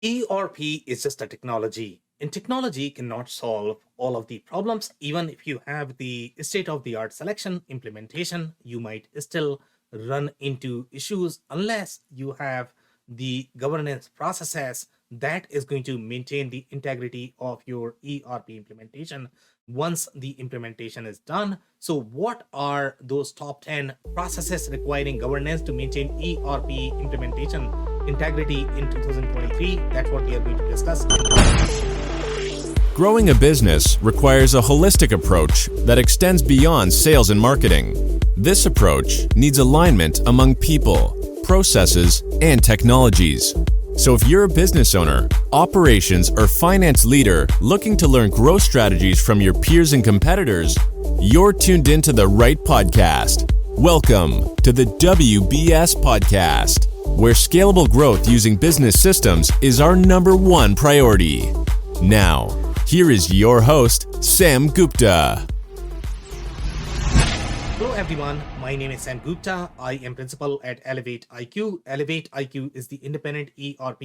ERP is just a technology, and technology cannot solve all of the problems. Even if you have the state of the art selection implementation, you might still run into issues unless you have the governance processes that is going to maintain the integrity of your ERP implementation once the implementation is done. So, what are those top 10 processes requiring governance to maintain ERP implementation integrity in 2023? That's what we are going to discuss in this. Growing a business requires a holistic approach that extends beyond sales and marketing. This approach needs alignment among people, processes, and technologies. So if you're a business owner, operations, or finance leader looking to learn growth strategies from your peers and competitors, you're tuned into the right podcast. Welcome to the WBS Podcast, where scalable growth using business systems is our number one priority. Now, here is your host, Sam Gupta. Hello everyone, my name is Sam Gupta. I am principal at Elevate IQ. Elevate IQ is the independent ERP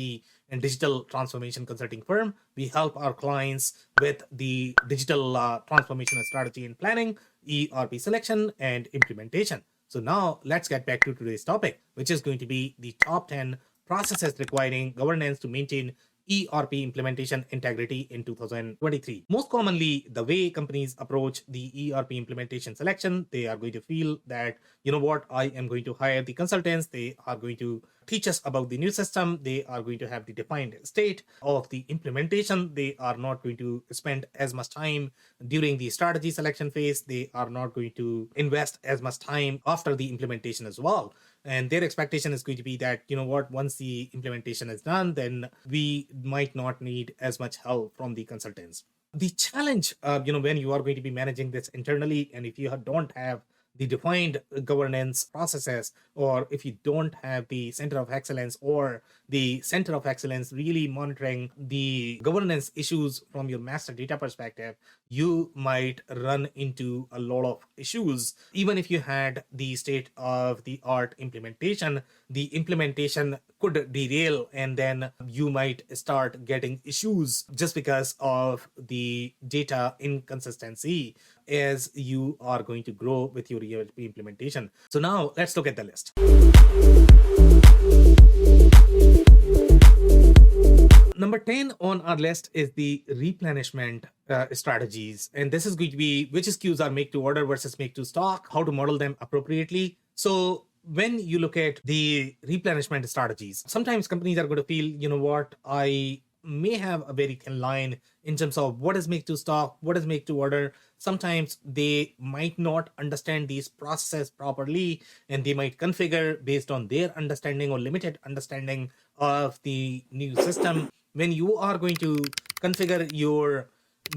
and digital transformation consulting firm. We help our clients with the digital transformation strategy and planning, ERP selection, and implementation. So now let's get back to today's topic, which is going to be the top 10 processes requiring governance to maintain ERP implementation integrity in 2023. Most commonly, the way companies approach the ERP implementation selection, they are going to feel that, you know what, I am going to hire the consultants. They are going to teach us about the new system. They are going to have the defined state of the implementation. They are not going to spend as much time during the strategy selection phase. They are not going to invest as much time after the implementation as well. And their expectation is going to be that, you know what, once the implementation is done, then we might not need as much help from the consultants. The challenge, when you are going to be managing this internally, and if you don't have the defined governance processes, or if you don't have the center of excellence or the center of excellence really monitoring the governance issues from your master data perspective, you might run into a lot of issues. Even if you had the state of the art implementation, the implementation could derail, and then you might start getting issues just because of the data inconsistency as you are going to grow with your ERP implementation. So now let's look at the list. Number 10 on our list is the replenishment strategies. And this is going to be which SKUs are make to order versus make to stock, how to model them appropriately. So when you look at the replenishment strategies, sometimes companies are going to feel, you know what, I may have a very thin line in terms of what is make to stock, what is make to order. Sometimes they might not understand these processes properly, and they might configure based on their understanding or limited understanding of the new system. When you are going to configure your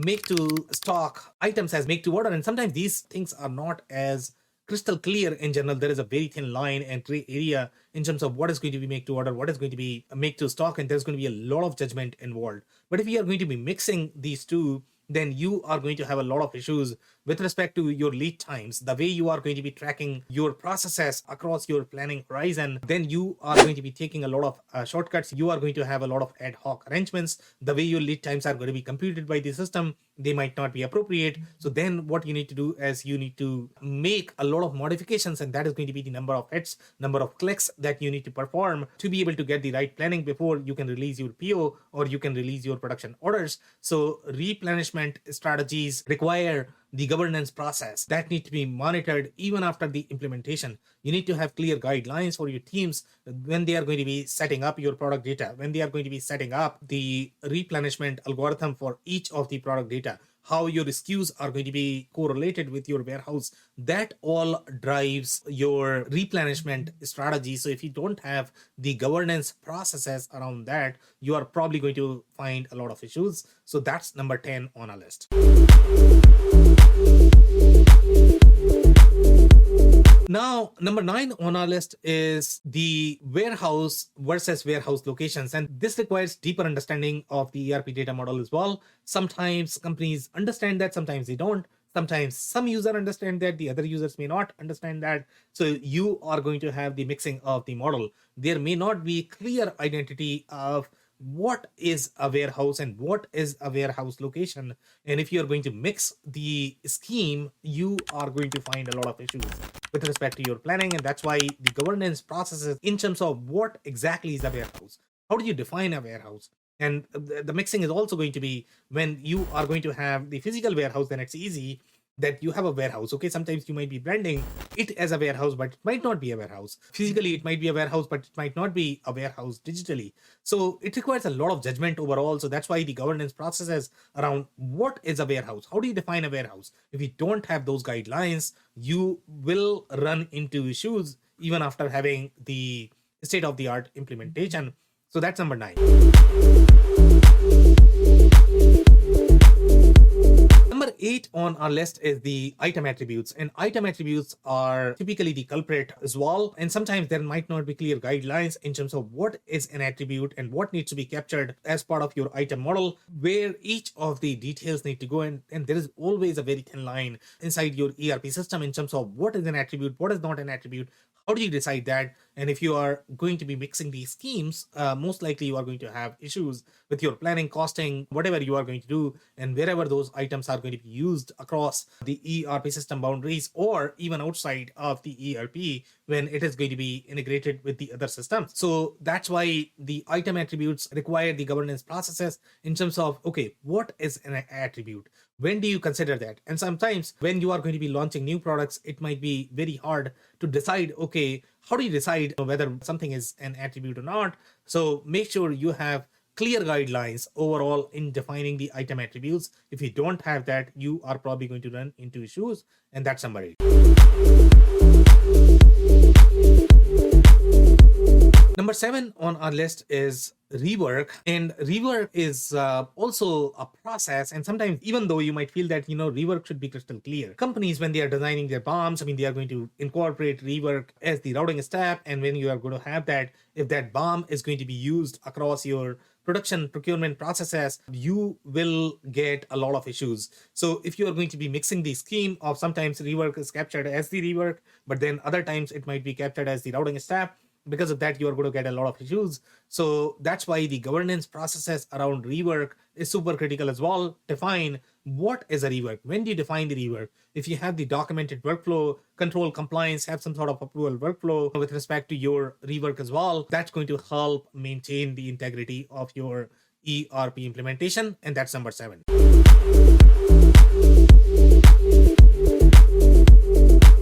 make to stock items as make to order, and sometimes these things are not as crystal clear in general. There is a very thin line and gray area in terms of what is going to be make to order, what is going to be make to stock, and there's going to be a lot of judgment involved. But if you are going to be mixing these two, then you are going to have a lot of issues with respect to your lead times, the way you are going to be tracking your processes across your planning horizon. Then you are going to be taking a lot of shortcuts. You are going to have a lot of ad hoc arrangements. The way your lead times are going to be computed by the system, they might not be appropriate. So then what you need to do is you need to make a lot of modifications, and that is going to be the number of hits, number of clicks that you need to perform to be able to get the right planning before you can release your PO or you can release your production orders. So replenishment strategies require the governance process that need to be monitored even after the implementation. You need to have clear guidelines for your teams when they are going to be setting up your product data, when they are going to be setting up the replenishment algorithm for each of the product data, how your SKUs are going to be correlated with your warehouse. That all drives your replenishment strategy. So if you don't have the governance processes around that, you are probably going to find a lot of issues. So that's number 10 on our list. Now, number 9 on our list is the warehouse versus warehouse locations. And this requires deeper understanding of the ERP data model as well. Sometimes companies understand that, sometimes they don't. Sometimes some users understand that, the other users may not understand that. So you are going to have the mixing of the model. There may not be clear identity of what is a warehouse and what is a warehouse location. And if you're going to mix the scheme, you are going to find a lot of issues with respect to your planning. And that's why the governance processes in terms of what exactly is a warehouse. How do you define a warehouse? And the mixing is also going to be when you are going to have the physical warehouse, then it's easy that you have a warehouse. Okay, sometimes you might be branding it as a warehouse, but it might not be a warehouse. Physically, it might be a warehouse, but it might not be a warehouse digitally. So it requires a lot of judgment overall. So that's why the governance processes around what is a warehouse. How do you define a warehouse? If you don't have those guidelines, you will run into issues even after having the state-of-the-art implementation. So that's number 9. Number 8 on our list is the item attributes, and item attributes are typically the culprit as well. And sometimes there might not be clear guidelines in terms of what is an attribute and what needs to be captured as part of your item model, where each of the details need to go in. And there is always a very thin line inside your ERP system in terms of what is an attribute, what is not an attribute. How do you decide that? And if you are going to be mixing these schemes, most likely you are going to have issues with your planning, costing, whatever you are going to do, and wherever those items are going to be used across the ERP system boundaries or even outside of the ERP when it is going to be integrated with the other systems. So that's why the item attributes require the governance processes in terms of, okay, what is an attribute? When do you consider that? And sometimes when you are going to be launching new products, it might be very hard to decide, okay, how do you decide whether something is an attribute or not? So make sure you have clear guidelines overall in defining the item attributes. If you don't have that, you are probably going to run into issues, and that's number 8. Number 7 on our list is rework, and rework is also a process. And sometimes, even though you might feel that rework should be crystal clear, companies, when they are designing their BOMs, they are going to incorporate rework as the routing step. And when you are going to have that, if that BOM is going to be used across your production procurement processes, you will get a lot of issues. So if you are going to be mixing the scheme of, sometimes rework is captured as the rework, but then other times it might be captured as the routing step. Because of that, you are going to get a lot of issues. So that's why the governance processes around rework is super critical as well. Define what is a rework. When do you define the rework? If you have the documented workflow, control compliance, have some sort of approval workflow with respect to your rework as well, that's going to help maintain the integrity of your ERP implementation. And that's number 7.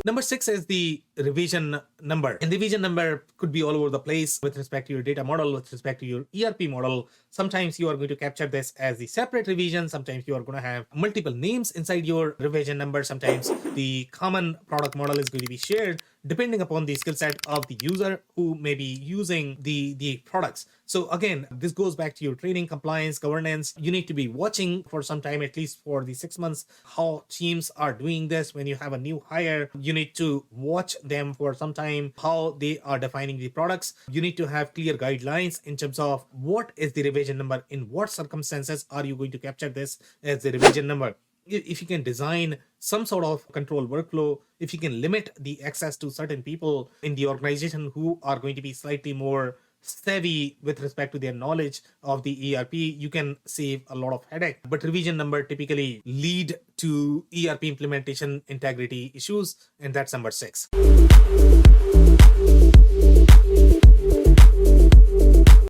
Number 6 is the revision number. And revision number could be all over the place with respect to your data model, with respect to your ERP model. Sometimes you are going to capture this as the separate revision. Sometimes you are going to have multiple names inside your revision number. Sometimes the common product model is going to be shared depending upon the skill set of the user who may be using the products. So again, this goes back to your training, compliance, governance. You need to be watching for some time, at least for the 6 months, how teams are doing this. When you have a new hire, you need to watch them for some time, how they are defining the products. You need to have clear guidelines in terms of what is the revision number, in what circumstances are you going to capture this as the revision number. If you can design some sort of control workflow, if you can limit the access to certain people in the organization who are going to be slightly more savvy with respect to their knowledge of the ERP, you can save a lot of headache. But revision number typically lead to ERP implementation integrity issues, and that's number 6.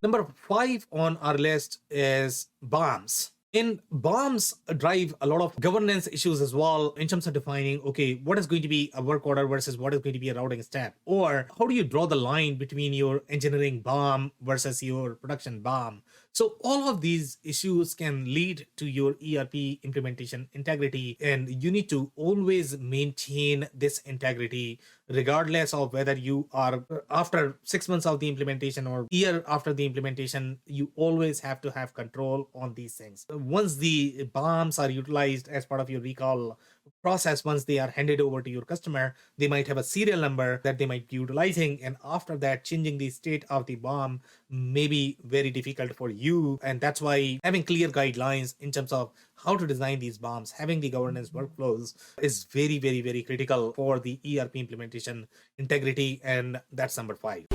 Number 5 on our list is BOMs. And BOMs drive a lot of governance issues as well in terms of defining, okay, what is going to be a work order versus what is going to be a routing step? Or how do you draw the line between your engineering BOM versus your production BOM? So all of these issues can lead to your ERP implementation integrity, and you need to always maintain this integrity regardless of whether you are after 6 months of the implementation or year after the implementation. You always have to have control on these things. Once the BOMs are utilized as part of your recall process, once they are handed over to your customer, they might have a serial number that they might be utilizing, and after that, changing the state of the BOM may be very difficult for you. And that's why having clear guidelines in terms of how to design these BOMs, having the governance workflows is very, very, very critical for the ERP implementation integrity. And that's number 5.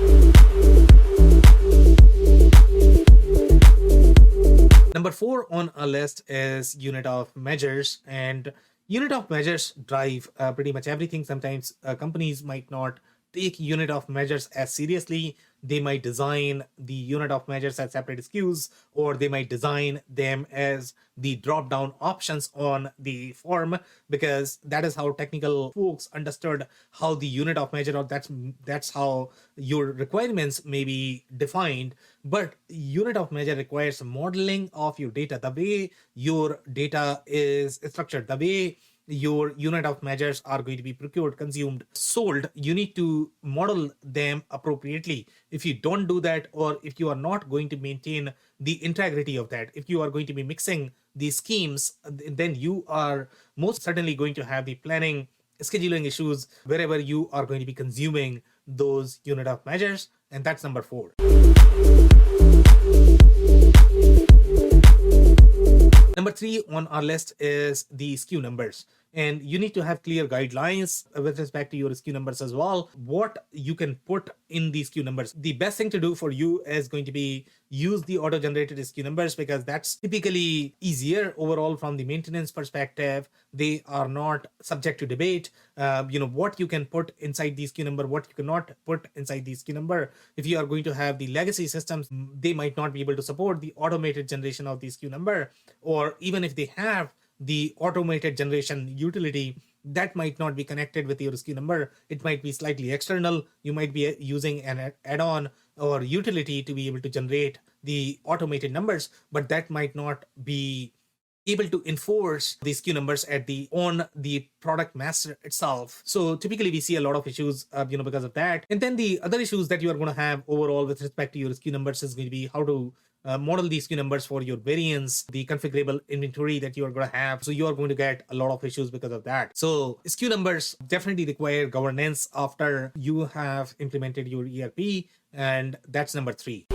Number 4 on our list is unit of measures, and unit of measures drive pretty much everything. Sometimes companies might not take unit of measures as seriously. They might design the unit of measures as separate SKUs, or they might design them as the drop down options on the form, because that is how technical folks understood how the unit of measure, or that's how your requirements may be defined. But unit of measure requires modeling of your data, the way your data is structured, the way your unit of measures are going to be procured, consumed, sold. You need to model them appropriately. If you don't do that, or if you are not going to maintain the integrity of that, if you are going to be mixing these schemes, then you are most certainly going to have the planning, scheduling issues wherever you are going to be consuming those unit of measures. And that's number 4. Number 3 on our list is the SKU numbers. And you need to have clear guidelines with respect to your SKU numbers as well, what you can put in these SKU numbers. The best thing to do for you is going to be use the auto-generated SKU numbers, because that's typically easier overall from the maintenance perspective. They are not subject to debate. What you can put inside the SKU number, what you cannot put inside the SKU number. If you are going to have the legacy systems, they might not be able to support the automated generation of the SKU number, or even if they have the automated generation utility, that might not be connected with your SKU number. It might be slightly external. You might be using an add-on or utility to be able to generate the automated numbers, but that might not be able to enforce the SKU numbers on the product master itself. So typically we see a lot of issues because of that. And then the other issues that you are going to have overall with respect to your SKU numbers is going to be how to model these SKU numbers for your variants, the configurable inventory that you are going to have. So you are going to get a lot of issues because of that. So SKU numbers definitely require governance after you have implemented your ERP, and that's number 3.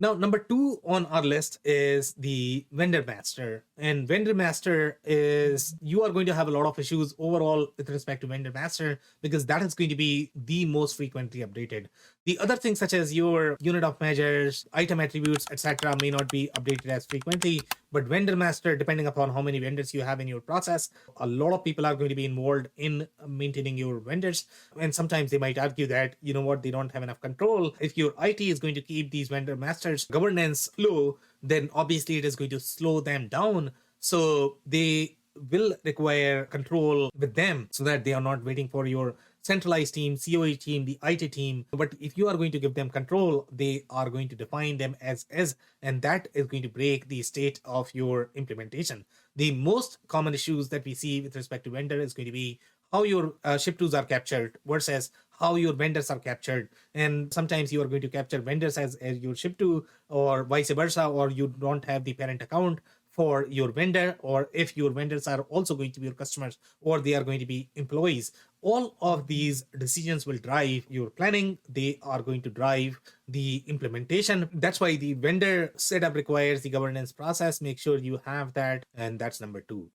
Now, number 2 on our list is the vendor master. And vendor master is, you are going to have a lot of issues overall with respect to vendor master, because that is going to be the most frequently updated. The other things such as your unit of measures, item attributes, etc. may not be updated as frequently, but vendor master, depending upon how many vendors you have in your process, a lot of people are going to be involved in maintaining your vendors. And sometimes they might argue that, they don't have enough control. If your IT is going to keep these vendor masters governance low, then obviously it is going to slow them down. So they will require control with them, so that they are not waiting for your centralized team, COE team, the IT team. But if you are going to give them control, they are going to define them as is, and that is going to break the state of your implementation. The most common issues that we see with respect to vendor is going to be how your ship tools are captured versus how your vendors are captured. And sometimes you are going to capture vendors as your ship to, or vice versa, or you don't have the parent account for your vendor, or if your vendors are also going to be your customers, or they are going to be employees. All of these decisions will drive your planning. They are going to drive the implementation. That's why the vendor setup requires the governance process. Make sure you have that. And that's number 2.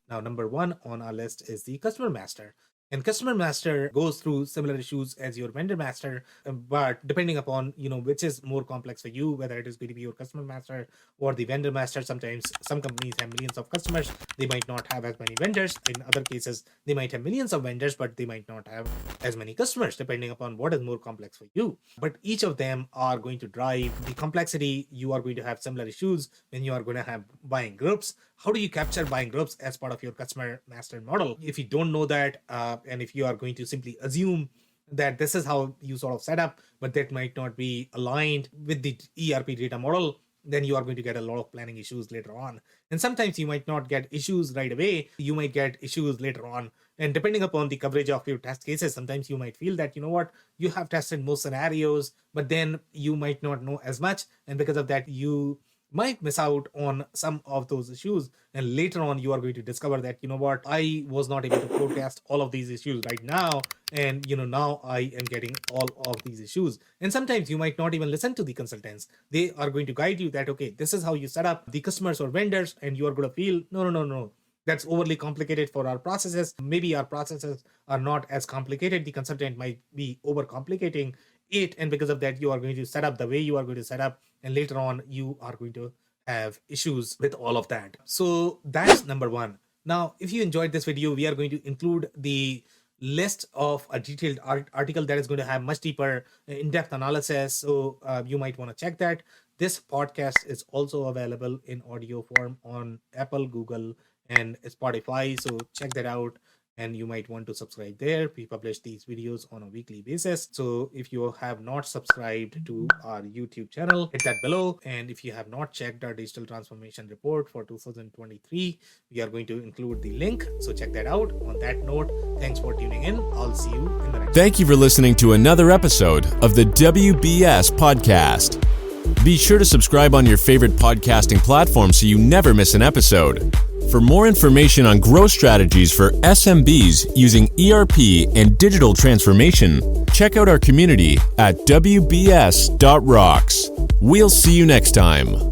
Now, number 1 on our list is the customer master. And customer master goes through similar issues as your vendor master, but depending upon, which is more complex for you, whether it is going to be your customer master or the vendor master. Sometimes some companies have millions of customers. They might not have as many vendors. In other cases, they might have millions of vendors, but they might not have as many customers, depending upon what is more complex for you. But each of them are going to drive the complexity. You are going to have similar issues when you are going to have buying groups. How do you capture buying groups as part of your customer master model? If you don't know that, and if you are going to simply assume that this is how you sort of set up, but that might not be aligned with the ERP data model, then you are going to get a lot of planning issues later on. And sometimes you might not get issues right away. You might get issues later on. And depending upon the coverage of your test cases, sometimes you might feel that, you have tested most scenarios, but then you might not know as much. And because of that, you might miss out on some of those issues, and later on you are going to discover that I was not able to forecast all of these issues right now, and now I am getting all of these issues. And sometimes you might not even listen to the consultants. They are going to guide you that, okay, this is how you set up the customers or vendors, and you are going to feel no, that's overly complicated for our processes. Maybe our processes are not as complicated. The consultant might be overcomplicating it. And because of that, you are going to set up the way you are going to set up. And later on, you are going to have issues with all of that. So that's number one. Now, if you enjoyed this video, we are going to include the list of a detailed article that is going to have much deeper in-depth analysis. So you might want to check that. This podcast is also available in audio form on Apple, Google, and Spotify. So check that out. And you might want to subscribe there. We publish these videos on a weekly basis. So if you have not subscribed to our YouTube channel, hit that below. And if you have not checked our digital transformation report for 2023, we are going to include the link. So check that out. On that note, thanks for tuning in. I'll see you in the next. Thank you for listening to another episode of the WBS Podcast. Be sure to subscribe on your favorite podcasting platform so you never miss an episode. For more information on growth strategies for SMBs using ERP and digital transformation, check out our community at WBS.rocks. We'll see you next time.